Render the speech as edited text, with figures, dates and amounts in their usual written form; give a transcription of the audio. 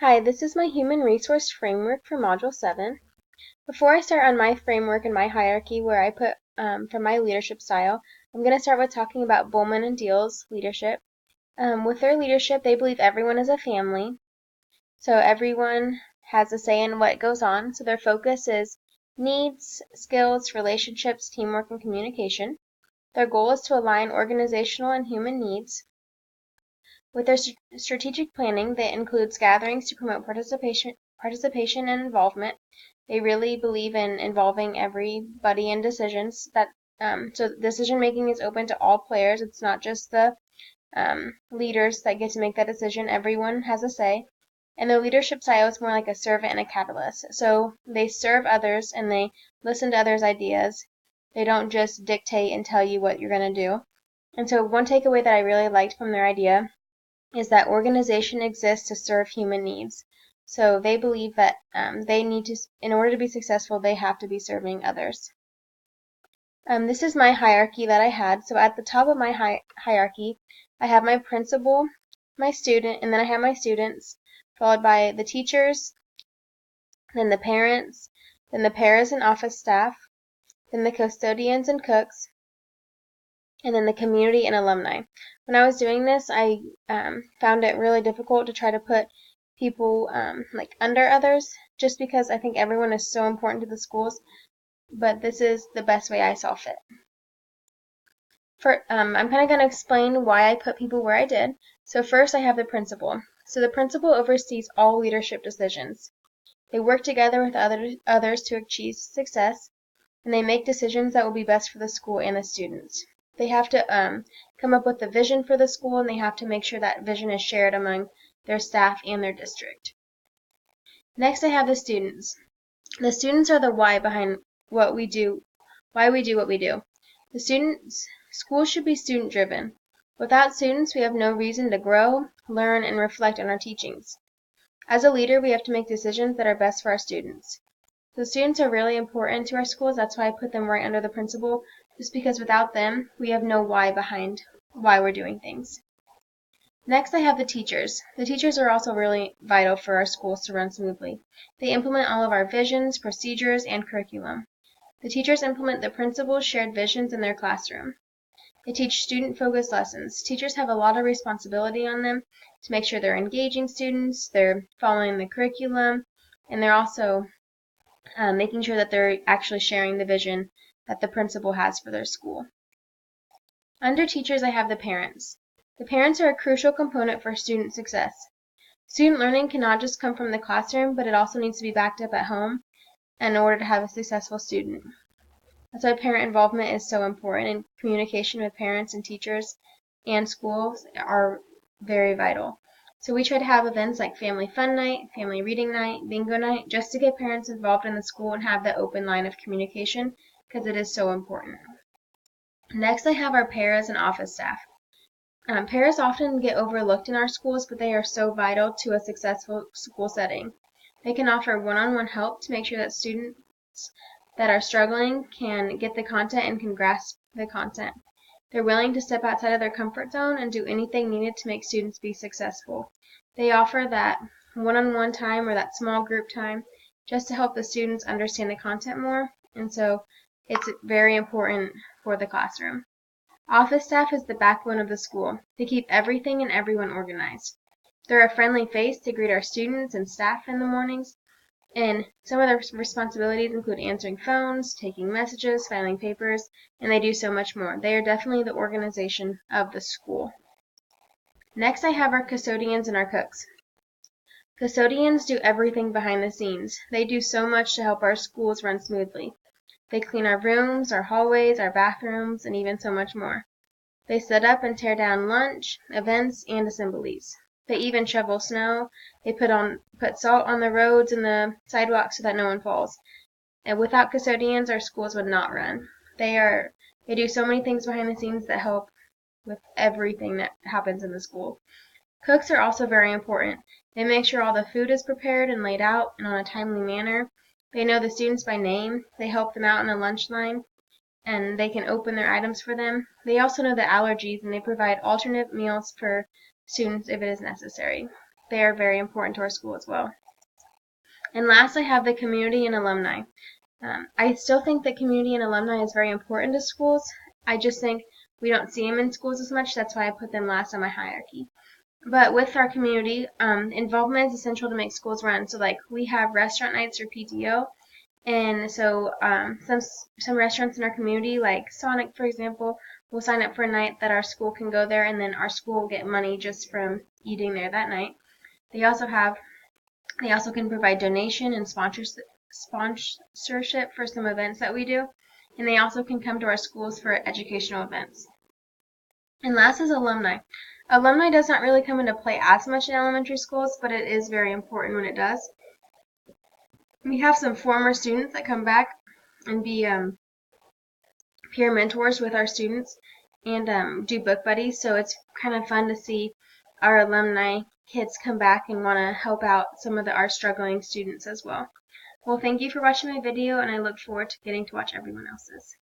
Hi, this is my human resource framework for Module 7. Before I start on my framework and my hierarchy where I put for my leadership style, I'm going to start with talking about Bowman and Deal's leadership. With their leadership, they believe everyone is a family, so everyone has a say in what goes on. So their focus is needs, skills, relationships, teamwork, and communication. Their goal is to align organizational and human needs. With their strategic planning that includes gatherings to promote participation and involvement. They really believe in involving everybody in decisions. So decision making is open to all players. It's not just the leaders that get to make that decision. Everyone has a say. And their leadership style is more like a servant and a catalyst. So they serve others and they listen to others' ideas. They don't just dictate and tell you what you're going to do. And so one takeaway that I really liked from their idea is that organization exists to serve human needs. So they believe that in order to be successful, they have to be serving others. This is my hierarchy that I had. So at the top of my hierarchy, I have my principal, my student, and then I have my students, followed by the teachers, then the parents, then the paras and office staff, then the custodians and cooks, and then the community and alumni. When I was doing this, I found it really difficult to try to put people like under others, just because I think everyone is so important to the schools, but this is the best way I saw fit. I'm kind of going to explain why I put people where I did. So first I have the principal. So the principal oversees all leadership decisions. They work together with others to achieve success, and they make decisions that will be best for the school and the students. They have to come up with a vision for the school, and they have to make sure that vision is shared among their staff and their district. Next, I have the students. The students are the why behind what we do, why we do what we do. Schools should be student-driven. Without students, we have no reason to grow, learn, and reflect on our teachings. As a leader, we have to make decisions that are best for our students. The students are really important to our schools. That's why I put them right under the principal, just because without them, we have no why behind why we're doing things. Next, I have the teachers. The teachers are also really vital for our schools to run smoothly. They implement all of our visions, procedures, and curriculum. The teachers implement the principal's shared visions in their classroom. They teach student-focused lessons. Teachers have a lot of responsibility on them to make sure they're engaging students, they're following the curriculum, and they're also making sure that they're actually sharing the vision that the principal has for their school. Under teachers, I have the parents. The parents are a crucial component for student success. Student learning cannot just come from the classroom, but it also needs to be backed up at home in order to have a successful student. That's why parent involvement is so important, and communication with parents and teachers and schools are very vital. So we try to have events like family fun night, family reading night, bingo night, just to get parents involved in the school and have that open line of communication, because it is so important. Next, I have our paras and office staff. Paras often get overlooked in our schools, but they are so vital to a successful school setting. They can offer one-on-one help to make sure that students that are struggling can get the content and can grasp the content. They're willing to step outside of their comfort zone and do anything needed to make students be successful. They offer that one-on-one time or that small group time just to help the students understand the content more, and so it's very important for the classroom. Office staff is the backbone of the school. They keep everything and everyone organized. They're a friendly face to greet our students and staff in the mornings, and some of their responsibilities include answering phones, taking messages, filing papers, and they do so much more. They are definitely the organization of the school. Next, I have our custodians and our cooks. Custodians do everything behind the scenes. They do so much to help our schools run smoothly. They clean our rooms, our hallways, our bathrooms, and even so much more. They set up and tear down lunch, events, and assemblies. They even shovel snow. They put salt on the roads and the sidewalks so that no one falls. And without custodians, our schools would not run. They do so many things behind the scenes that help with everything that happens in the school. Cooks are also very important. They make sure all the food is prepared and laid out and on a timely manner. They know the students by name. They help them out in the lunch line, and they can open their items for them. They also know the allergies, and they provide alternate meals for students if it is necessary. they are very important to our school as well. And last, I have the community and alumni. I still think that community and alumni is very important to schools. I just think we don't see them in schools as much. That's why I put them last on my hierarchy. But with our community, involvement is essential to make schools run. So like we have restaurant nights or PTO, and so some restaurants in our community, like Sonic, for example, will sign up for a night that our school can go there, and then our school will get money just from eating there that night. They also can provide donation and sponsorship for some events that we do, and they also can come to our schools for educational events. And last is alumni. Alumni does not really come into play as much in elementary schools, but it is very important when it does. We have some former students that come back and be peer mentors with our students and do book buddies, so it's kind of fun to see our alumni kids come back and want to help out some of our struggling students as well. Well, thank you for watching my video, and I look forward to getting to watch everyone else's.